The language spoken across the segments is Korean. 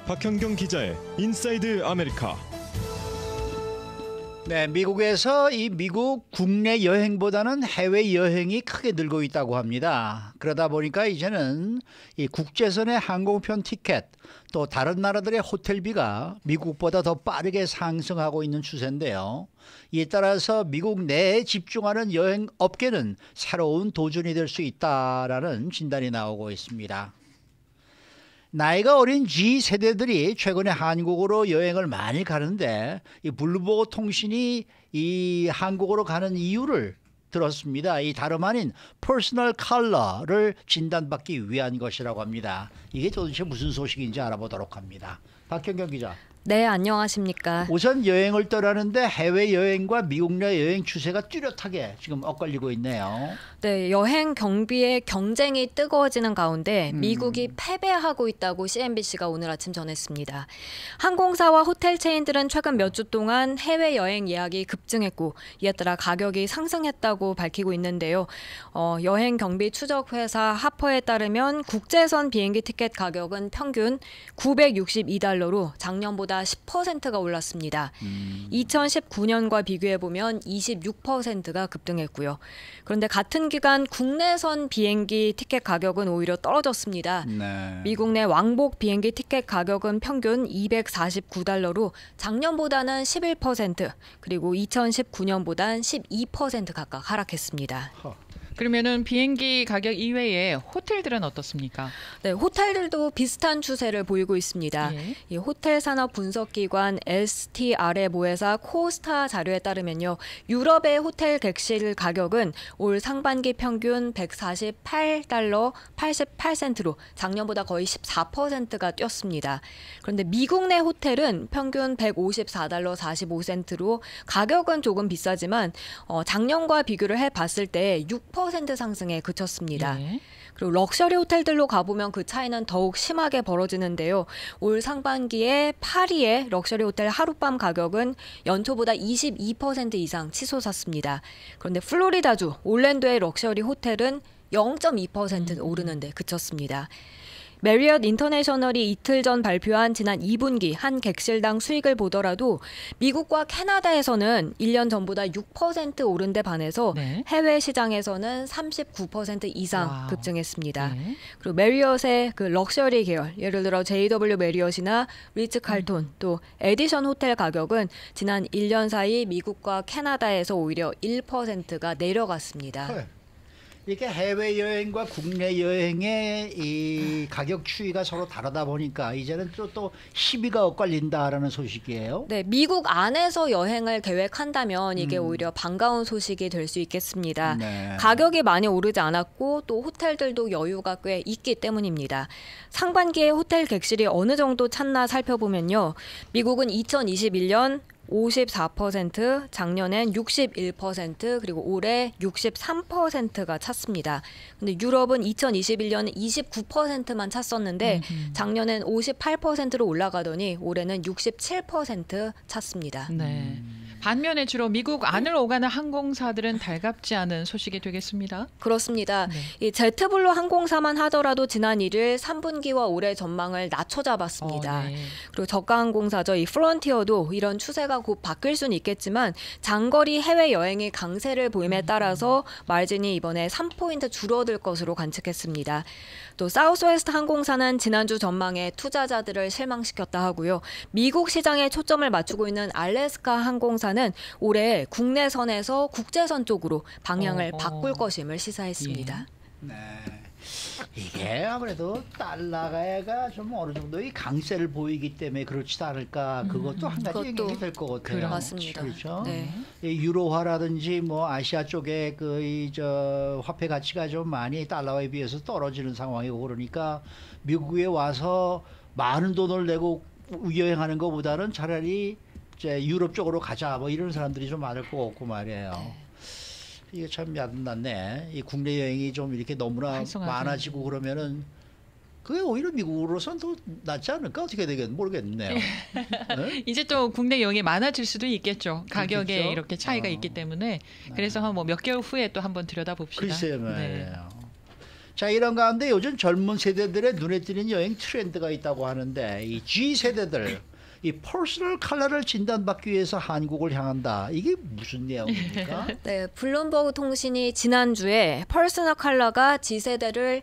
박현경 기자의 인사이드 아메리카. 네, 미국에서 이 미국 국내 여행보다는 해외 여행이 크게 늘고 있다고 합니다. 그러다 보니까 이제는 이 국제선의 항공편 티켓 또 다른 나라들의 호텔비가 미국보다 더 빠르게 상승하고 있는 추세인데요. 이에 따라서 미국 내에 집중하는 여행 업계는 새로운 도전이 될 수 있다라는 진단이 나오고 있습니다. 나이가 어린 G세대들이 최근에 한국으로 여행을 많이 가는데 이 블루버그 통신이 이 한국으로 가는 이유를 들었습니다. 이 다름 아닌 퍼스널 컬러를 진단받기 위한 것이라고 합니다. 이게 도대체 무슨 소식인지 알아보도록 합니다. 박현경 기자. 네, 안녕하십니까. 우선 여행을 떠나는데 해외여행과 미국 내 여행 추세가 뚜렷하게 지금 엇갈리고 있네요. 네, 여행 경비의 경쟁이 뜨거워지는 가운데 미국이 패배하고 있다고 CNBC가 오늘 아침 전했습니다. 항공사와 호텔 체인들은 최근 몇 주 동안 해외여행 예약이 급증했고 이에 따라 가격이 상승했다고 밝히고 있는데요. 여행 경비 추적 회사 하퍼에 따르면 국제선 비행기 티켓 가격은 평균 $962로 작년보다 10%가 올랐습니다. 2019년과 비교해보면 26%가 급등했고요. 그런데 같은 기간 국내선 비행기 티켓 가격은 오히려 떨어졌습니다. 네. 미국 내 왕복 비행기 티켓 가격은 평균 $249로 작년보다는 11% 그리고 2019년보단 12% 각각 하락했습니다. 그러면은 비행기 가격 이외에 호텔들은 어떻습니까? 네, 호텔들도 비슷한 추세를 보이고 있습니다. 예. 이 호텔 산업 분석기관 STR의 모회사 코스타 자료에 따르면요, 유럽의 호텔 객실 가격은 올 상반기 평균 $148 88센트로 작년보다 거의 14%가 뛰었습니다. 그런데 미국 내 호텔은 평균 $154 45센트로 가격은 조금 비싸지만 작년과 비교를 해봤을 때 6% 상승에 그쳤습니다. 예. 그리고 럭셔리 호텔들로 가보면 그 차이는 더욱 심하게 벌어지는데요. 올 상반기에 파리의 럭셔리 호텔 하룻밤 가격은 연초보다 22% 이상 치솟았습니다. 그런데 플로리다주 올랜도의 럭셔리 호텔은 0.2% 오르는 데 그쳤습니다. 메리엇 인터내셔널이 이틀 전 발표한 지난 2분기 한 객실당 수익을 보더라도 미국과 캐나다에서는 1년 전보다 6% 오른 데 반해서 네. 해외 시장에서는 39% 이상 와우. 급증했습니다. 네. 그리고 메리엇의 그 럭셔리 계열, 예를 들어 JW 메리엇이나 리츠 칼톤 또 에디션 호텔 가격은 지난 1년 사이 미국과 캐나다에서 오히려 1%가 내려갔습니다. 이렇게 해외여행과 국내 여행의 이 가격 추이가 서로 다르다 보니까 이제는 또 시비가 엇갈린다라는 소식이에요. 네, 미국 안에서 여행을 계획한다면 이게 오히려 반가운 소식이 될 수 있겠습니다. 네. 가격이 많이 오르지 않았고 또 호텔들도 여유가 꽤 있기 때문입니다. 상반기에 호텔 객실이 어느 정도 찼나 살펴보면요. 미국은 2021년 54%, 작년엔 61%, 그리고 올해 63%가 찼습니다. 근데 유럽은 2021년에 29%만 찼었는데 작년엔 58%로 올라가더니 올해는 67% 찼습니다. 네. 반면에 주로 미국 안을 오가는 항공사들은 달갑지 않은 소식이 되겠습니다. 그렇습니다. 네. 이 제트블루 항공사만 하더라도 지난 1일 3분기와 올해 전망을 낮춰잡았습니다. 네. 그리고 저가 항공사죠. 이 프론티어도 이런 추세가 곧 바뀔 수는 있겠지만 장거리 해외 여행이 강세를 보임에 따라서 마진이 이번에 3포인트 줄어들 것으로 관측했습니다. 또 사우스웨스트 항공사는 지난주 전망에 투자자들을 실망시켰다 하고요. 미국 시장에 초점을 맞추고 있는 알래스카 항공사는 올해 국내선에서 국제선 쪽으로 방향을 바꿀 것임을 시사했습니다. 네. 이게 아무래도 달러가 좀 어느 정도의 강세를 보이기 때문에 그렇지 않을까. 그것도 한 가지 그것도 영향이 될 것 같아요. 맞습니다. 그렇죠. 네. 이 유로화라든지 뭐 아시아 쪽에 저 화폐 가치가 좀 많이 달러에 비해서 떨어지는 상황이고 그러니까 미국에 와서 많은 돈을 내고 여행하는 것보다는 차라리 이제 유럽 쪽으로 가자 뭐 이런 사람들이 좀 많을 것 같고 말이에요. 네. 이게 참 야단났네. 이 국내 여행이 좀 이렇게 너무나 활성화되는. 많아지고 그러면은 그게 오히려 미국으로선 더 낫지 않을까? 어떻게 되겠는 모르겠네요. 네? 이제 또 국내 여행이 많아질 수도 있겠죠. 가격에 그렇겠죠? 이렇게 차이가 있기 때문에. 그래서 한 뭐 몇 개월 후에 또 한번 들여다봅시다. 글쎄요 네. 말이에요. 자, 이런 가운데 요즘 젊은 세대들의 눈에 띄는 여행 트렌드가 있다고 하는데 이 G 세대들 이 퍼스널 컬러를 진단받기 위해서 한국을 향한다. 이게 무슨 내용입니까? 네, 블룸버그 통신이 지난주에 퍼스널 컬러가 G세대를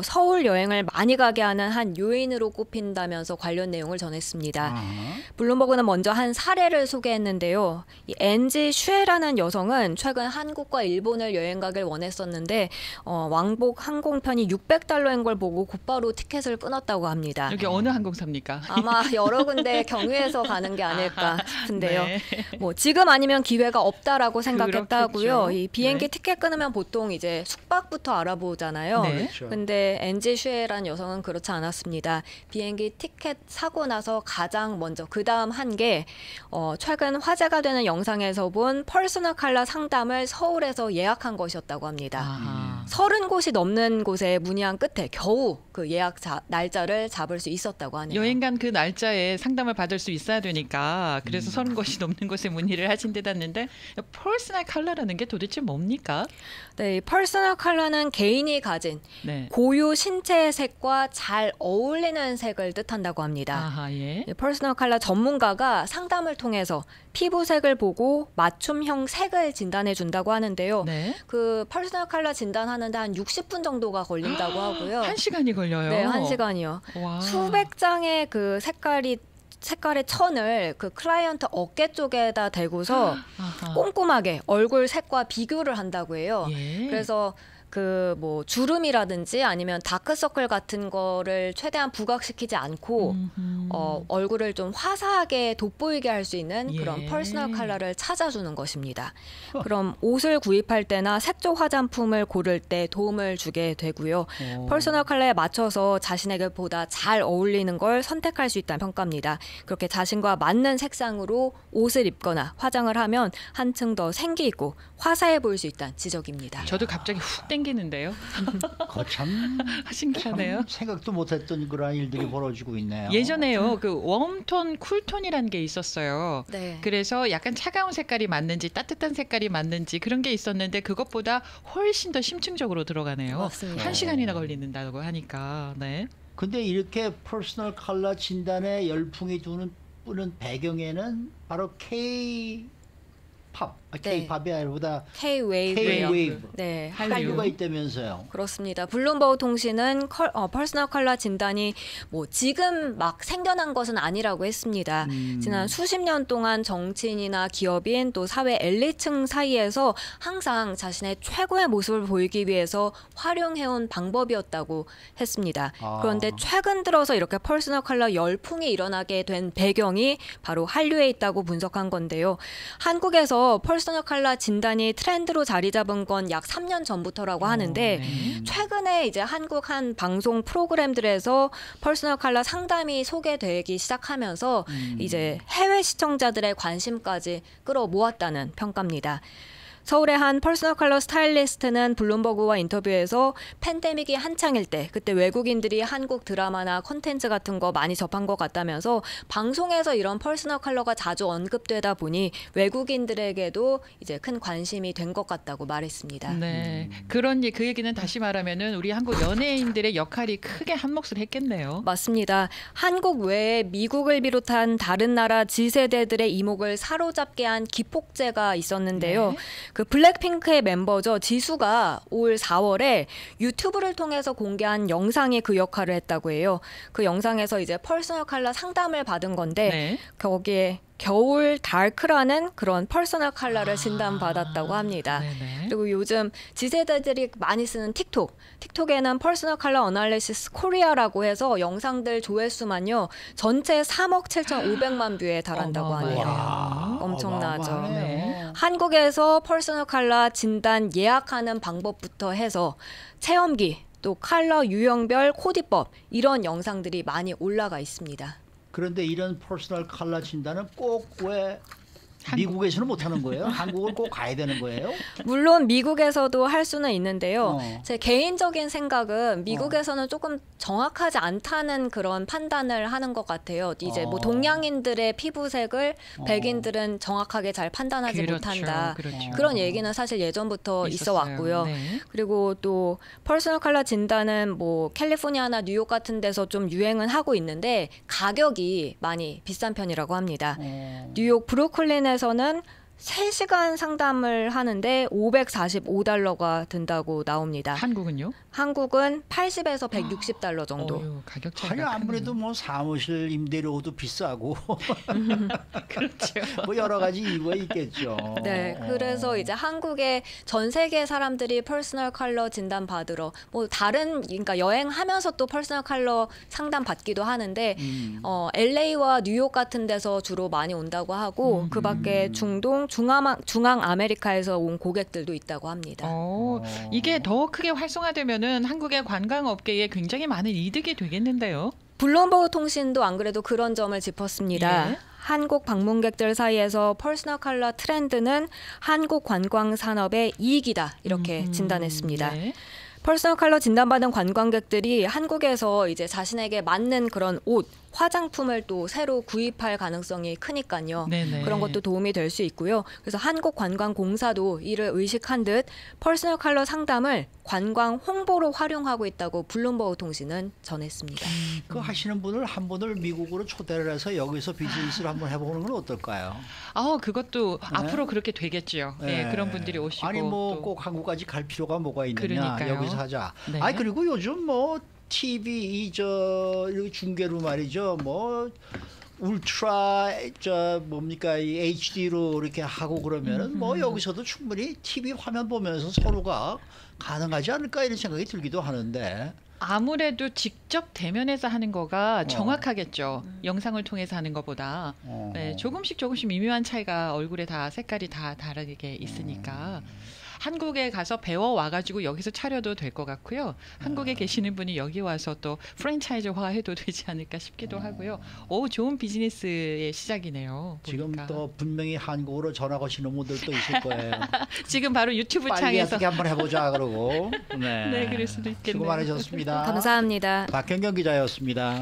서울 여행을 많이 가게 하는 한 요인으로 꼽힌다면서 관련 내용을 전했습니다. 블룸버그는 먼저 한 사례를 소개했는데요. 이 엔지 슈에라는 여성은 최근 한국과 일본을 여행 가길 원했었는데 왕복 항공편이 $600인 걸 보고 곧바로 티켓을 끊었다고 합니다. 여기 어느 항공사입니까? 아마 여러 군데 경유해서 가는 게 아닐까 싶은데요. 네. 뭐 지금 아니면 기회가 없다라고 생각했다고요. 그렇겠죠. 이 비행기 네. 티켓 끊으면 보통 이제 숙박부터 알아보잖아요. 네. 그렇죠. 근데 엔지 슈에란 여성은 그렇지 않았습니다. 비행기 티켓 사고 나서 가장 먼저 그다음 한 게 최근 화제가 되는 영상에서 본 퍼스널 컬러 상담을 서울에서 예약한 것이었다고 합니다. 아하. 30곳이 넘는 곳에 문의한 끝에 겨우 그 예약 날짜를 잡을 수 있었다고 하네요. 여행 간 그 날짜에 상담을 받을 수 있어야 되니까 그래서 30곳이 넘는 곳에 문의를 하신 듯 했는데 퍼스널 컬러라는 게 도대체 뭡니까? 네, 이 퍼스널 컬러는 개인이 가진 네. 고유 신체의 색과 잘 어울리는 색을 뜻한다고 합니다. 아하, 예. 이 퍼스널 컬러 전문가가 상담을 통해서 피부색을 보고 맞춤형 색을 진단해 준다고 하는데요. 네. 그 퍼스널 컬러 진단하는데 한 60분 정도가 걸린다고 하고요. 1시간이 걸려요. 네, 1시간이요. 와. 수백 장의 그 색깔의 천을 그 클라이언트 어깨 쪽에다 대고서 아하. 꼼꼼하게 얼굴 색과 비교를 한다고 해요. 예. 그래서 그 뭐 주름이라든지 아니면 다크서클 같은 거를 최대한 부각시키지 않고 얼굴을 좀 화사하게 돋보이게 할 수 있는 예. 그런 퍼스널 컬러를 찾아주는 것입니다. 그럼 옷을 구입할 때나 색조 화장품을 고를 때 도움을 주게 되고요. 퍼스널 컬러에 맞춰서 자신에게 보다 잘 어울리는 걸 선택할 수 있다는 평가입니다. 그렇게 자신과 맞는 색상으로 옷을 입거나 화장을 하면 한층 더 생기 있고 화사해 보일 수 있다는 지적입니다. 저도 갑자기 훅 땡기는데요. 참 신기하네요. 생각도 못했던 그런 일들이 벌어지고 있네요. 예전에요. 그 웜톤, 쿨톤이라는 게 있었어요. 네. 그래서 약간 차가운 색깔이 맞는지 따뜻한 색깔이 맞는지 그런 게 있었는데 그것보다 훨씬 더 심층적으로 들어가네요. 맞습니다. 1시간이나 걸린다고 하니까. 네. 근데 이렇게 퍼스널 컬러 진단에 열풍이 부는 배경에는 바로 K-팝이 아니라 K-웨이브예요. K-웨이브. 네, 한류가 있다면서요. 그렇습니다. 블룸버그 통신은 퍼스널 컬러 진단이 뭐 지금 막 생겨난 것은 아니라고 했습니다. 지난 수십 년 동안 정치인이나 기업인 또 사회 엘리트층 사이에서 항상 자신의 최고의 모습을 보이기 위해서 활용해온 방법이었다고 했습니다. 그런데 최근 들어서 이렇게 퍼스널 컬러 열풍이 일어나게 된 배경이 바로 한류에 있다고 분석한 건데요. 한국에서 퍼스널 컬러 진단이 트렌드로 자리 잡은 건 약 3년 전부터라고 하는데 최근에 이제 한국 한 방송 프로그램들에서 퍼스널 컬러 상담이 소개되기 시작하면서 이제 해외 시청자들의 관심까지 끌어모았다는 평가입니다. 서울의 한 퍼스널 컬러 스타일리스트는 블룸버그와 인터뷰에서 팬데믹이 한창일 때 그때 외국인들이 한국 드라마나 콘텐츠 같은 거 많이 접한 것 같다면서 방송에서 이런 퍼스널 컬러가 자주 언급되다 보니 외국인들에게도 이제 큰 관심이 된 것 같다고 말했습니다. 네. 그 얘기는 다시 말하면은 우리 한국 연예인들의 역할이 크게 한몫을 했겠네요. 맞습니다. 한국 외에 미국을 비롯한 다른 나라 G세대들의 이목을 사로잡게 한 기폭제가 있었는데요. 네. 그 블랙핑크의 멤버죠. 지수가 올 4월에 유튜브를 통해서 공개한 영상이 그 역할을 했다고 해요. 그 영상에서 이제 퍼스널 컬러 상담을 받은 건데 네. 거기에 겨울 다크라는 그런 퍼스널 컬러를 진단받았다고 합니다. 네네. 그리고 요즘 G세대들이 많이 쓰는 틱톡에는 퍼스널 컬러 어널리시스 코리아라고 해서 영상들 조회수만요. 전체 3억 7,500만 뷰에 달한다고 하네요. 와, 엄청나죠. 어마어마하네요. 한국에서 퍼스널 컬러 진단 예약하는 방법부터 해서 체험기, 또 컬러 유형별 코디법 이런 영상들이 많이 올라가 있습니다. 그런데 이런 퍼스널 컬러 진단은 꼭 왜 미국에서는 못 하는 거예요? 한국을 꼭 가야 되는 거예요? 물론 미국에서도 할 수는 있는데요. 어. 제 개인적인 생각은 미국에서는 조금 정확하지 않다는 그런 판단을 하는 것 같아요. 이제 뭐 동양인들의 피부색을 백인들은 정확하게 잘 판단하지 그렇죠, 못한다. 그렇죠. 그런 얘기는 사실 예전부터 있어 있었어요. 왔고요. 네. 그리고 또 퍼스널 컬러 진단은 뭐 캘리포니아나 뉴욕 같은 데서 좀 유행은 하고 있는데 가격이 많이 비싼 편이라고 합니다. 뉴욕 브루클린에서는 3시간 상담을 하는데 $545가 든다고 나옵니다. 한국은요? 한국은 80에서 $160 정도. 어휴, 가격 아니 차이가 아무래도 뭐 사무실 임대료도 비싸고 그렇죠. 뭐 여러 가지 이유가 있겠죠. 네, 그래서 이제 한국의 전 세계 사람들이 퍼스널 컬러 진단 받으러 뭐 다른 그러니까 여행하면서 또 퍼스널 컬러 상담 받기도 하는데 LA와 뉴욕 같은 데서 주로 많이 온다고 하고 그밖에 중동, 중앙 아메리카에서 온 고객들도 있다고 합니다. 이게 더 크게 활성화되면은 한국의 관광업계에 굉장히 많은 이득이 되겠는데요. 블룸버그 통신도 안 그래도 그런 점을 짚었습니다. 예. 한국 방문객들 사이에서 퍼스널 컬러 트렌드는 한국 관광 산업의 이익이다 이렇게 진단했습니다. 네. 퍼스널 컬러 진단받은 관광객들이 한국에서 이제 자신에게 맞는 그런 옷, 화장품을 또 새로 구입할 가능성이 크니까요. 네네. 그런 것도 도움이 될 수 있고요. 그래서 한국관광공사도 이를 의식한 듯 퍼스널 컬러 상담을 관광 홍보로 활용하고 있다고 블룸버그 통신은 전했습니다. 그 하시는 분을 한 분을 미국으로 초대를 해서 여기서 비즈니스를 한번 해보는 건 어떨까요? 그것도 앞으로 그렇게 되겠죠. 네. 그런 분들이 오시고 아니 뭐 또. 꼭 한국까지 갈 필요가 뭐가 있느냐. 그러니까요. 여기서 하자. 네. 아니 그리고 요즘 뭐 TV 저 중계로 말이죠. 뭐 울트라 뭡니까 이 HD로 이렇게 하고 그러면은 뭐 여기서도 충분히 TV 화면 보면서 서로가 가능하지 않을까 이런 생각이 들기도 하는데. 아무래도 직접 대면해서 하는 거가 정확하겠죠. 영상을 통해서 하는 것보다. 네, 조금씩 미묘한 차이가 얼굴에 다 색깔이 다 다르게 있으니까. 한국에 가서 배워 와가지고 여기서 차려도 될 것 같고요. 한국에 계시는 분이 여기 와서 또 프랜차이즈화해도 되지 않을까 싶기도 하고요. 좋은 비즈니스의 시작이네요. 지금 보니까. 또 분명히 한국으로 전화 거시는 분들도 있을 거예요. 지금 바로 유튜브 빨리 창에서. 어떻게 한번 해보자 그러고. 네, 그럴 수도 있겠네요. 수고 많으셨습니다. 감사합니다. 박현경 기자였습니다.